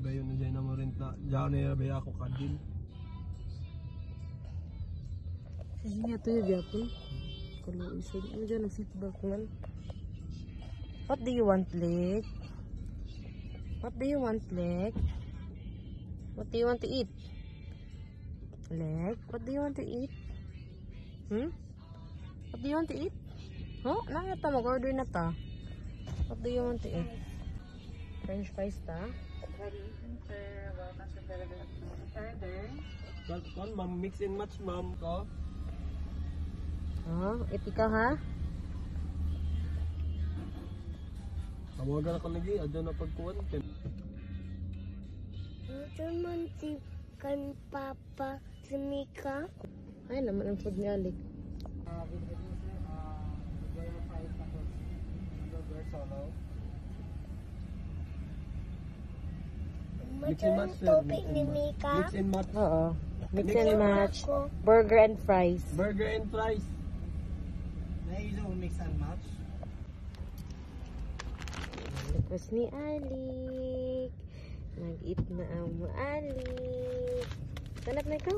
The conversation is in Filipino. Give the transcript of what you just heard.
bayo na dyan na mo rin na dyan na yung ako kadin. Sige nga ito yung yapon. Kalau iso, ano dyan ang feedback man. What do you want, Lek? What do you want, Lek? What do you want to eat? Lek, what do you want to eat? What do you want to eat? Oh, nakita mag-order na ta. What do you want to eat? French fries ta? Kan ma'am, mix and match ma'am ko. Oh, ikaw ha? Tawagan ako lagi, adyo na pagkuhan. Ito man si kan Papa si Mika. Ay, laman ang food ni Alik. Mix and match, sir. Topic ni Mika. Mix and match. Oo. Mix and match. Burger and fries. Burger and fries. Mix and match. Request ni Alik. Nag-eat na ang Alik. Hanap na ikaw?